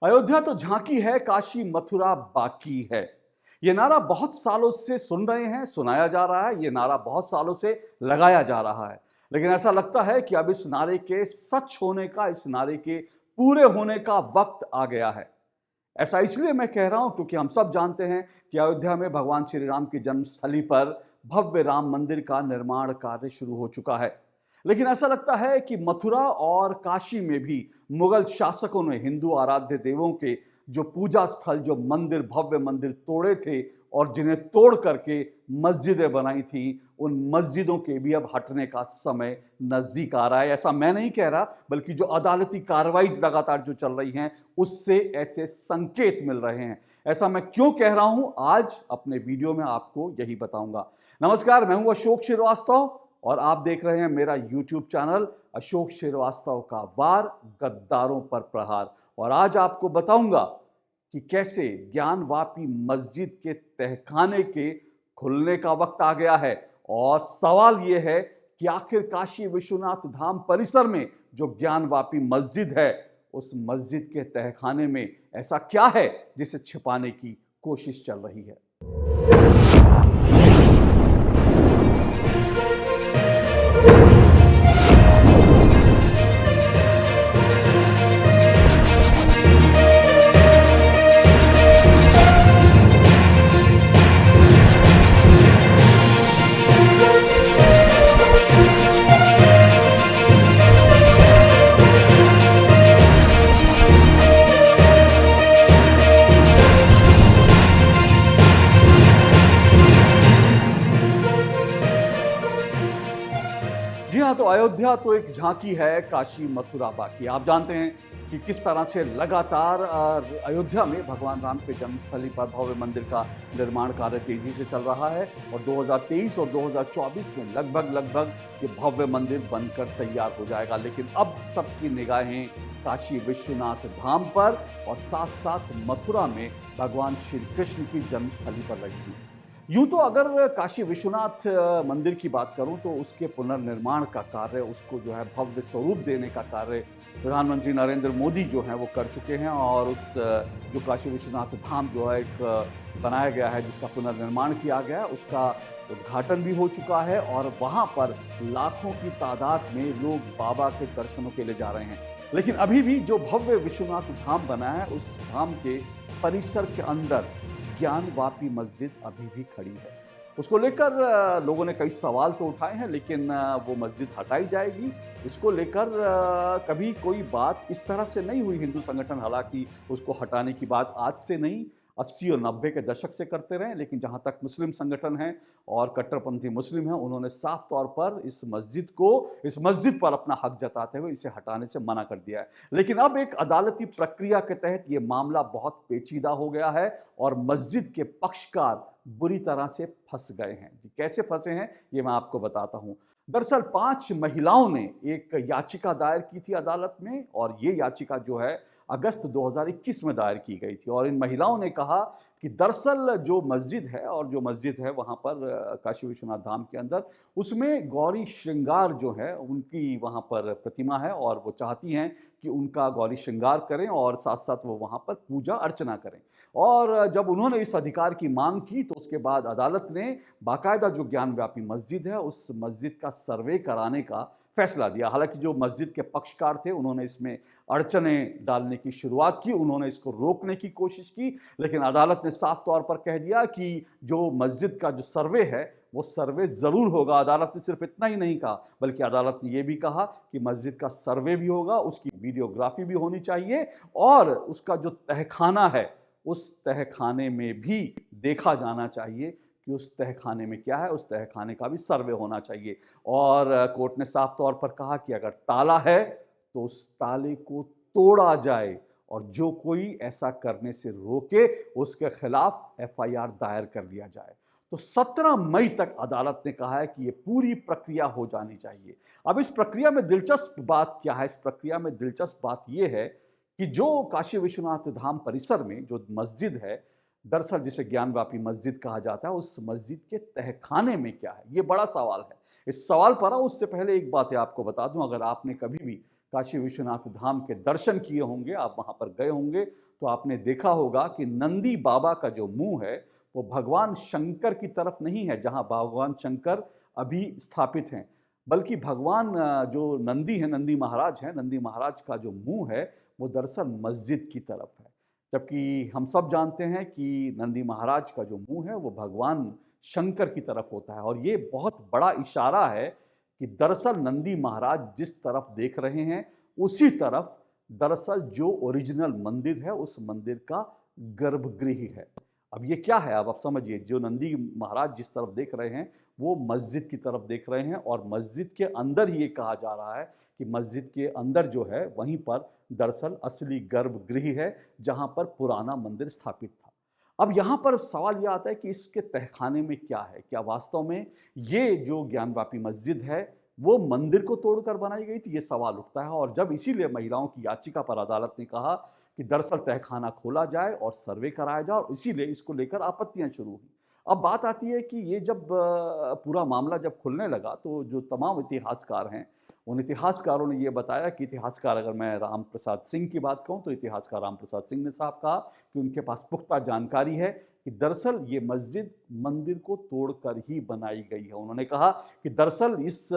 अयोध्या तो झांकी है, काशी मथुरा बाकी है। ये नारा बहुत सालों से सुन रहे हैं, सुनाया जा रहा है, ये नारा बहुत सालों से लगाया जा रहा है। लेकिन ऐसा लगता है कि अब इस नारे के सच होने का, इस नारे के पूरे होने का वक्त आ गया है। ऐसा इसलिए मैं कह रहा हूं क्योंकि हम सब जानते हैं कि अयोध्या में भगवान श्री राम की जन्मस्थली पर भव्य राम मंदिर का निर्माण कार्य शुरू हो चुका है। लेकिन ऐसा लगता है कि मथुरा और काशी में भी मुगल शासकों ने हिंदू आराध्य देवों के जो पूजा स्थल, जो मंदिर, भव्य मंदिर तोड़े थे और जिन्हें तोड़ करके मस्जिदें बनाई थी, उन मस्जिदों के भी अब हटने का समय नजदीक आ रहा है। ऐसा मैं नहीं कह रहा, बल्कि जो अदालती कार्रवाई लगातार जो चल रही हैं उससे ऐसे संकेत मिल रहे हैं। ऐसा मैं क्यों कह रहा हूं, आज अपने वीडियो में आपको यही बताऊंगा। नमस्कार, मैं हूं अशोक श्रीवास्तव और आप देख रहे हैं मेरा YouTube चैनल अशोक श्रीवास्तव का वार, गद्दारों पर प्रहार। और आज आपको बताऊंगा कि कैसे ज्ञानवापी मस्जिद के तहखाने के खुलने का वक्त आ गया है। और सवाल यह है कि आखिर काशी विश्वनाथ धाम परिसर में जो ज्ञानवापी मस्जिद है, उस मस्जिद के तहखाने में ऐसा क्या है जिसे छिपाने की कोशिश चल रही है। जी हाँ, तो अयोध्या तो एक झांकी है, काशी मथुरा बाकी। आप जानते हैं कि किस तरह से लगातार अयोध्या में भगवान राम के जन्मस्थली पर भव्य मंदिर का निर्माण कार्य तेजी से चल रहा है और 2023 और 2024 में लगभग ये भव्य मंदिर बनकर तैयार हो जाएगा। लेकिन अब सबकी निगाहें काशी विश्वनाथ धाम पर और साथ साथ मथुरा में भगवान श्री कृष्ण की जन्मस्थली पर लगी है। यूं तो अगर काशी विश्वनाथ मंदिर की बात करूं तो उसके पुनर्निर्माण का कार्य, उसको जो है भव्य स्वरूप देने का कार्य प्रधानमंत्री नरेंद्र मोदी जो हैं वो कर चुके हैं। और उस जो काशी विश्वनाथ धाम जो है एक बनाया गया है, जिसका पुनर्निर्माण किया गया है, उसका उद्घाटन भी हो चुका है और वहां पर लाखों की तादाद में लोग बाबा के दर्शनों के लिए जा रहे हैं। लेकिन अभी भी जो भव्य विश्वनाथ धाम बना है, उस धाम के परिसर के अंदर ज्ञानवापी मस्जिद अभी भी खड़ी है। उसको लेकर लोगों ने कई सवाल तो उठाए हैं, लेकिन वो मस्जिद हटाई जाएगी, इसको लेकर कभी कोई बात इस तरह से नहीं हुई। हिंदू संगठन हालांकि उसको हटाने की बात आज से नहीं, 80 और 90 के दशक से करते रहे। लेकिन जहां तक मुस्लिम संगठन हैं और कट्टरपंथी मुस्लिम हैं, उन्होंने साफ तौर पर इस मस्जिद पर अपना हक जताते हुए इसे हटाने से मना कर दिया है। लेकिन अब एक अदालती प्रक्रिया के तहत यह मामला बहुत पेचीदा हो गया है और मस्जिद के पक्षकार बुरी तरह से फंस गए हैं। कैसे फंसे हैं ये मैं आपको बताता हूं। दरअसल 5 महिलाओं ने एक याचिका दायर की थी अदालत में और ये याचिका जो है अगस्त 2021 में दायर की गई थी। और इन महिलाओं ने कहा कि दरअसल जो मस्जिद है और जो मस्जिद है वहाँ पर काशी विश्वनाथ धाम के अंदर, उसमें गौरी श्रृंगार जो है उनकी वहाँ पर प्रतिमा है और वो चाहती हैं कि उनका गौरी श्रृंगार करें और साथ साथ वो वहाँ पर पूजा अर्चना करें। और जब उन्होंने इस अधिकार की मांग की तो उसके बाद अदालत ने बाकायदा जो ज्ञानव्यापी मस्जिद है उस मस्जिद का सर्वे कराने का फैसला दिया। हालांकि जो मस्जिद के पक्षकार थे उन्होंने इसमें अड़चने डालने की शुरुआत की, उन्होंने इसको रोकने की कोशिश की, लेकिन अदालत ने साफ तौर पर कह दिया कि जो मस्जिद का जो सर्वे है वो सर्वे जरूर होगा। अदालत ने सिर्फ इतना ही नहीं कहा, बल्कि अदालत ने यह भी कहा कि मस्जिद का सर्वे भी होगा, उसकी वीडियोग्राफी भी होनी चाहिए और उसका जो तहखाना है उस तहखाने में भी देखा जाना चाहिए कि उस तहखाने में क्या है, उस तहखाने का भी सर्वे होना चाहिए। और कोर्ट ने साफ तौर पर कहा कि अगर ताला है तो उस ताले को तोड़ा जाए और जो कोई ऐसा करने से रोके उसके खिलाफ एफआईआर दायर कर लिया जाए। तो 17 मई तक अदालत ने कहा है कि ये पूरी प्रक्रिया हो जानी चाहिए। अब इस प्रक्रिया में दिलचस्प बात क्या है? इस प्रक्रिया में दिलचस्प बात यह है कि जो काशी विश्वनाथ धाम परिसर में जो मस्जिद है, दरअसल जिसे ज्ञानवापी मस्जिद कहा जाता है, उस मस्जिद के तहखाने में क्या है, ये बड़ा सवाल है। इस सवाल पर उससे पहले एक बात आपको बता दूं, अगर आपने कभी भी काशी विश्वनाथ धाम के दर्शन किए होंगे, आप वहाँ पर गए होंगे, तो आपने देखा होगा कि नंदी बाबा का जो मुँह है, वो भगवान शंकर की तरफ नहीं है, जहाँ भगवान शंकर अभी स्थापित हैं, बल्कि भगवान जो नंदी हैं, नंदी महाराज हैं, नंदी महाराज का जो मुँह है, वो दरअसल मस्जिद की तरफ है। जबकि हम सब जानते हैं कि नंदी महाराज का जो मुँह है, वो भगवान शंकर की तरफ होता है और ये बहुत बड़ा इशारा है कि दरअसल नंदी महाराज जिस तरफ देख रहे हैं, उसी तरफ दरअसल जो ओरिजिनल मंदिर है, उस मंदिर का गर्भगृह है। अब ये क्या है? अब आप समझिए, जो नंदी महाराज जिस तरफ देख रहे हैं, वो मस्जिद की तरफ देख रहे हैं और मस्जिद के अंदर ही ये कहा जा रहा है कि मस्जिद के अंदर जो है, वहीं पर दरअसल असली गर्भगृह है, जहाँ पर पुराना मंदिर स्थापित था। अब यहाँ पर सवाल ये आता है कि इसके तहखाने में क्या है? क्या वास्तव में ये जो ज्ञानवापी मस्जिद है, वो मंदिर को तोड़कर बनाई गई थी? ये सवाल उठता है और जब इसीलिए महिलाओं की याचिका पर अदालत ने कहा कि दरअसल तहखाना खोला जाए और सर्वे कराया जाए और इसीलिए इसको लेकर आपत्तियाँ शुरू हुई। अब बात आती है कि ये जब पूरा मामला जब खुलने लगा, तो जो तमाम इतिहासकार हैं, उन इतिहासकारों ने ये बताया कि इतिहासकार, अगर मैं राम प्रसाद सिंह की बात कहूँ, तो इतिहासकार राम प्रसाद सिंह ने साफ कहा कि उनके पास पुख्ता जानकारी है कि दरअसल ये मस्जिद मंदिर को तोड़कर ही बनाई गई है। उन्होंने कहा कि दरअसल इस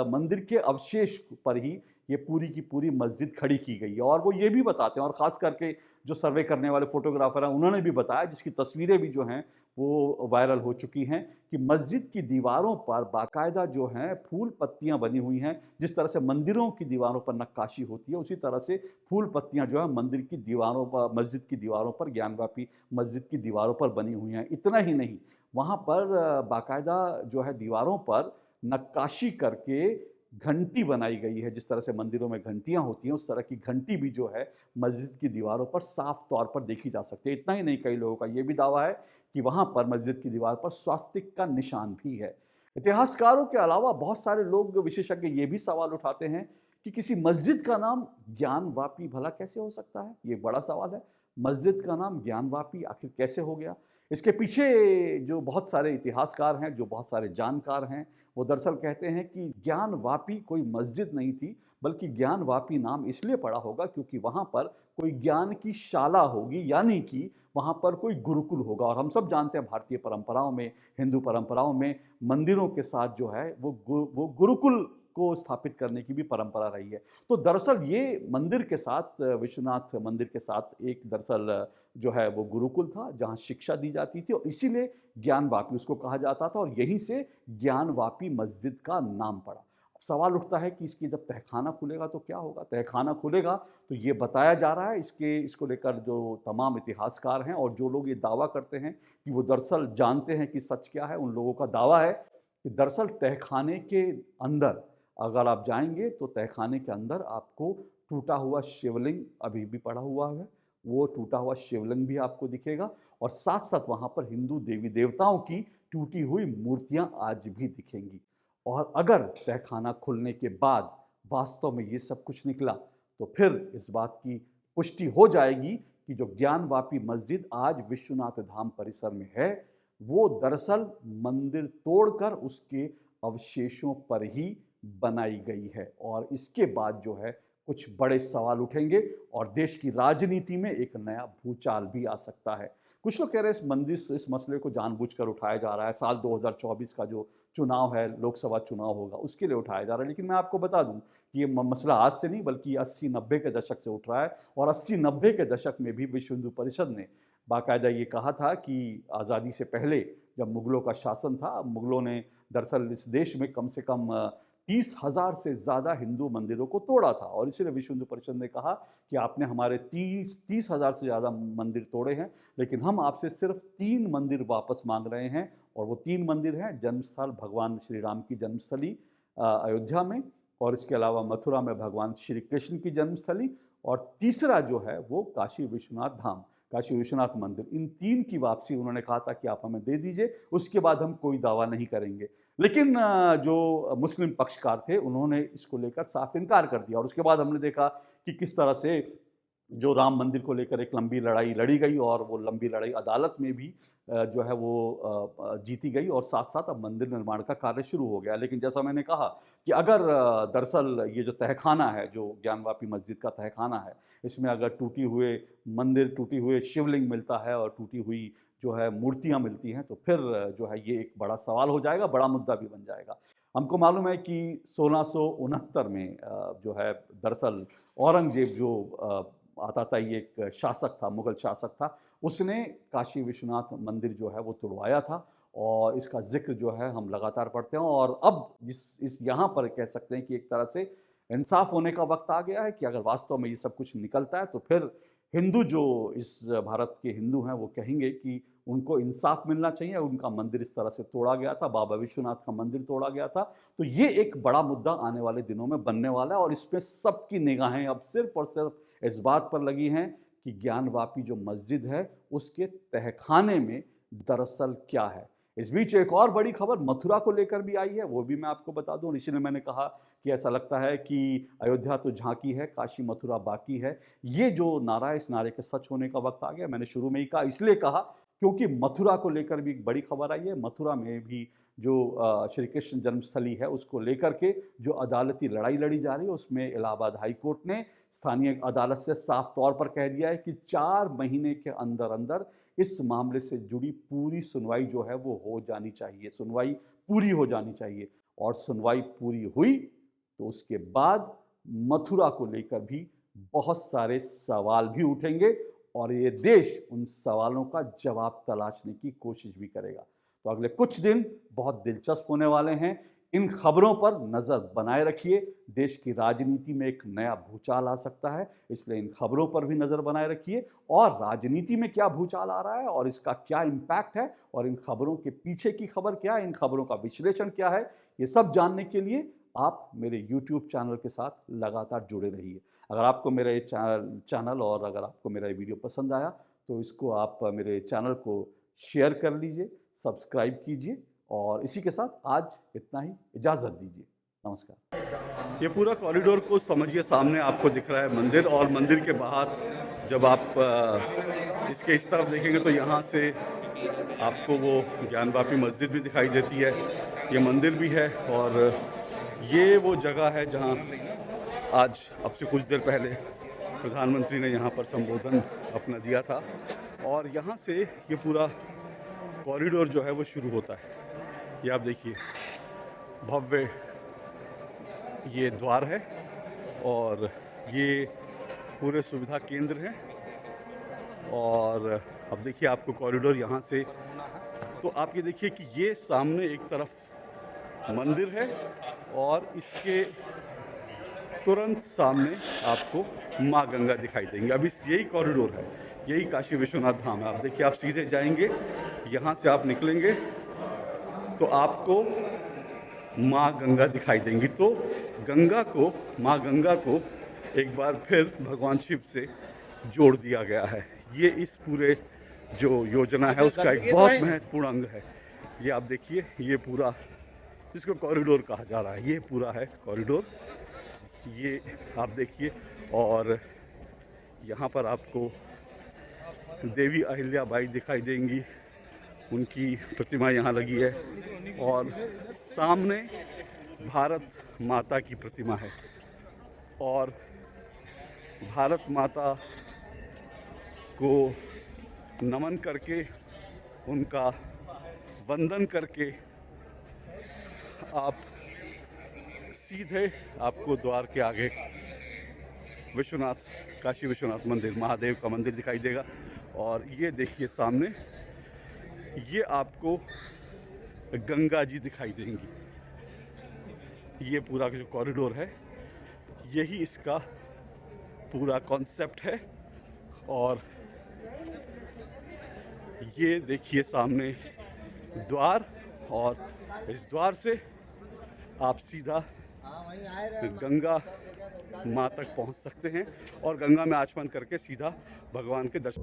मंदिर के अवशेष पर ही ये पूरी की पूरी मस्जिद खड़ी की गई है और वो ये भी बताते हैं, और ख़ास करके जो सर्वे करने वाले फ़ोटोग्राफ़र हैं, उन्होंने भी बताया, जिसकी तस्वीरें भी जो हैं वो वायरल हो चुकी हैं, कि मस्जिद की दीवारों पर बाकायदा जो हैं फूल पत्तियाँ बनी हुई हैं। जिस तरह से मंदिरों की दीवारों पर नक्काशी होती है, उसी तरह से फूल पत्तियाँ जो है मंदिर की दीवारों पर, मस्जिद की दीवारों पर, ज्ञानवापी मस्जिद की दीवारों पर बनी हुई हैं। इतना ही नहीं, वहाँ पर बाकायदा जो है दीवारों पर नक्काशी करके घंटी बनाई गई है। जिस तरह से मंदिरों में घंटियाँ होती हैं, उस तरह की घंटी भी जो है मस्जिद की दीवारों पर साफ तौर पर देखी जा सकती है। इतना ही नहीं, कई लोगों का ये भी दावा है कि वहाँ पर मस्जिद की दीवार पर स्वास्तिक का निशान भी है। इतिहासकारों के अलावा बहुत सारे लोग, विशेषज्ञ, ये भी सवाल उठाते हैं कि किसी मस्जिद का नाम ज्ञानवापी भला कैसे हो सकता है? ये बड़ा सवाल है। मस्जिद का नाम ज्ञानवापी आखिर कैसे हो गया? इसके पीछे जो बहुत सारे इतिहासकार हैं, जो बहुत सारे जानकार हैं, वो दरअसल कहते हैं कि ज्ञानवापी कोई मस्जिद नहीं थी, बल्कि ज्ञानवापी नाम इसलिए पड़ा होगा क्योंकि वहाँ पर कोई ज्ञान की शाला होगी, यानी कि वहाँ पर कोई गुरुकुल होगा। और हम सब जानते हैं, भारतीय परंपराओं में, हिंदू परंपराओं में मंदिरों के साथ जो है वो गुरुकुल को स्थापित करने की भी परंपरा रही है। तो दरअसल ये मंदिर के साथ, विश्वनाथ मंदिर के साथ, एक दरअसल जो है वो गुरुकुल था, जहाँ शिक्षा दी जाती थी और इसीलिए ज्ञानवापी उसको कहा जाता था और यहीं से ज्ञानवापी मस्जिद का नाम पड़ा। अब सवाल उठता है कि इसकी जब तहखाना खुलेगा तो क्या होगा? तहखाना खुलेगा तो ये बताया जा रहा है, इसको लेकर जो तमाम इतिहासकार हैं और जो लोग ये दावा करते हैं कि वो दरअसल जानते हैं कि सच क्या है, उन लोगों का दावा है कि दरअसल तहखाने के अंदर अगर आप जाएंगे तो तहखाने के अंदर आपको टूटा हुआ शिवलिंग अभी भी पड़ा हुआ है। वो टूटा हुआ शिवलिंग भी आपको दिखेगा और साथ साथ वहाँ पर हिंदू देवी देवताओं की टूटी हुई मूर्तियाँ आज भी दिखेंगी। और अगर तहखाना खुलने के बाद वास्तव में ये सब कुछ निकला, तो फिर इस बात की पुष्टि हो जाएगी कि जो ज्ञानवापी मस्जिद आज विश्वनाथ धाम परिसर में है, वो दरअसल मंदिर तोड़कर उसके अवशेषों पर ही बनाई गई है। और इसके बाद जो है कुछ बड़े सवाल उठेंगे और देश की राजनीति में एक नया भूचाल भी आ सकता है। कुछ लोग कह रहे हैं इस मसले को जानबूझकर उठाया जा रहा है, साल 2024 का जो चुनाव है, लोकसभा चुनाव होगा, उसके लिए उठाया जा रहा है। लेकिन मैं आपको बता दूं कि ये मसला आज से नहीं, बल्कि 80-90 के दशक से उठ रहा है और 80-90 के दशक में भी विश्व हिंदू परिषद ने बाकायदा ये कहा था कि आज़ादी से पहले जब मुगलों का शासन था, मुगलों ने दरअसल इस देश में कम से कम 30,000 से ज़्यादा हिंदू मंदिरों को तोड़ा था और इसीलिए विश्व हिंदू परिषद ने कहा कि आपने हमारे 30,000 से ज़्यादा मंदिर तोड़े हैं, लेकिन हम आपसे सिर्फ 3 मंदिर वापस मांग रहे हैं। और वो 3 मंदिर हैं, जन्मस्थल भगवान श्री राम की जन्मस्थली अयोध्या में, और इसके अलावा मथुरा में भगवान श्री कृष्ण की जन्मस्थली, और तीसरा जो है वो काशी विश्वनाथ धाम, काशी विश्वनाथ मंदिर। इन 3 की वापसी उन्होंने कहा था कि आप हमें दे दीजिए, उसके बाद हम कोई दावा नहीं करेंगे। लेकिन जो मुस्लिम पक्षकार थे, उन्होंने इसको लेकर साफ इनकार कर दिया और उसके बाद हमने देखा कि किस तरह से जो राम मंदिर को लेकर एक लंबी लड़ाई लड़ी गई और वो लंबी लड़ाई अदालत में भी जो है वो जीती गई और साथ-साथ अब मंदिर निर्माण का कार्य शुरू हो गया। लेकिन जैसा मैंने कहा कि अगर दरअसल ये जो तहखाना है, जो ज्ञानवापी मस्जिद का तहखाना है, इसमें अगर टूटी हुए मंदिर, टूटी हुए शिवलिंग मिलता है और टूटी हुई जो है मूर्तियाँ मिलती हैं, तो फिर जो है ये एक बड़ा सवाल हो जाएगा, बड़ा मुद्दा भी बन जाएगा। हमको मालूम है कि 1669 में जो है दरअसल औरंगज़ेब जो आता था, ये एक शासक था, मुग़ल शासक था, उसने काशी विश्वनाथ मंदिर जो है वो तुड़वाया था और इसका ज़िक्र जो है हम लगातार पढ़ते हैं और अब इस यहाँ पर कह सकते हैं कि एक तरह से इंसाफ़ होने का वक़्त आ गया है कि अगर वास्तव में ये सब कुछ निकलता है तो फिर हिंदू जो इस भारत के हिंदू हैं वो कहेंगे कि उनको इंसाफ मिलना चाहिए। उनका मंदिर इस तरह से तोड़ा गया था, बाबा विश्वनाथ का मंदिर तोड़ा गया था, तो ये एक बड़ा मुद्दा आने वाले दिनों में बनने वाला है और इसमें सबकी निगाहें अब सिर्फ और सिर्फ इस बात पर लगी हैं कि ज्ञानवापी जो मस्जिद है उसके तहखाने में दरअसल क्या है। इस बीच एक और बड़ी खबर मथुरा को लेकर भी आई है, वो भी मैं आपको बता दूं। इसीलिए मैंने कहा कि ऐसा लगता है कि अयोध्या तो झांकी है, काशी मथुरा बाकी है। ये जो नारा है, इस नारे के सच होने का वक्त आ गया। मैंने शुरू में ही कहा, इसलिए कहा क्योंकि मथुरा को लेकर भी एक बड़ी खबर आई है। मथुरा में भी जो श्री कृष्ण जन्मस्थली है उसको लेकर के जो अदालती लड़ाई लड़ी जा रही है, उसमें इलाहाबाद हाई कोर्ट ने स्थानीय अदालत से साफ तौर पर कह दिया है कि 4 महीने के अंदर अंदर इस मामले से जुड़ी पूरी सुनवाई जो है वो हो जानी चाहिए, सुनवाई पूरी हो जानी चाहिए। और सुनवाई पूरी हुई तो उसके बाद मथुरा को लेकर भी बहुत सारे सवाल भी उठेंगे और ये देश उन सवालों का जवाब तलाशने की कोशिश भी करेगा। तो अगले कुछ दिन बहुत दिलचस्प होने वाले हैं। इन खबरों पर नज़र बनाए रखिए। देश की राजनीति में एक नया भूचाल आ सकता है, इसलिए इन खबरों पर भी नज़र बनाए रखिए और राजनीति में क्या भूचाल आ रहा है और इसका क्या इम्पैक्ट है और इन खबरों के पीछे की खबर क्या है, इन खबरों का विश्लेषण क्या है, ये सब जानने के लिए आप मेरे YouTube चैनल के साथ लगातार जुड़े रहिए। अगर आपको मेरा ये चैनल और अगर आपको मेरा ये वीडियो पसंद आया तो इसको आप मेरे चैनल को शेयर कर लीजिए, सब्सक्राइब कीजिए और इसी के साथ आज इतना ही, इजाज़त दीजिए। नमस्कार। ये पूरा कॉरिडोर को समझिए, सामने आपको दिख रहा है मंदिर और मंदिर के बाहर जब आप इसके इस तरफ देखेंगे तो यहाँ से आपको वो ज्ञानवापी मस्जिद भी दिखाई देती है, ये मंदिर भी है और ये वो जगह है जहाँ आज अब से कुछ देर पहले प्रधानमंत्री ने यहाँ पर संबोधन अपना दिया था और यहाँ से ये पूरा कॉरिडोर जो है वो शुरू होता है। ये आप देखिए, भव्य ये द्वार है और ये पूरे सुविधा केंद्र हैं और अब देखिए आपको कॉरिडोर यहाँ से, तो आप ये देखिए कि ये सामने एक तरफ मंदिर है और इसके तुरंत सामने आपको माँ गंगा दिखाई देंगी। अब इस यही कॉरिडोर है, यही काशी विश्वनाथ धाम है। आप देखिए, आप सीधे जाएंगे, यहाँ से आप निकलेंगे तो आपको माँ गंगा दिखाई देंगी। तो गंगा को, माँ गंगा को एक बार फिर भगवान शिव से जोड़ दिया गया है। ये इस पूरे जो योजना है उसका एक बहुत महत्वपूर्ण अंग है। ये आप देखिए, ये पूरा जिसको कॉरिडोर कहा जा रहा है, ये पूरा है कॉरिडोर। ये आप देखिए और यहाँ पर आपको देवी अहिल्याबाई दिखाई देंगी, उनकी प्रतिमा यहाँ लगी है और सामने भारत माता की प्रतिमा है और भारत माता को नमन करके, उनका वंदन करके आप सीधे आपको द्वार के आगे विश्वनाथ, काशी विश्वनाथ मंदिर, महादेव का मंदिर दिखाई देगा। और ये देखिए सामने, ये आपको गंगा जी दिखाई देंगी। ये पूरा जो कॉरिडोर है, यही इसका पूरा कॉन्सेप्ट है। और ये देखिए सामने द्वार और इस द्वार से आप सीधा गंगा माँ तक पहुँच सकते हैं और गंगा में आचमन करके सीधा भगवान के दर्शन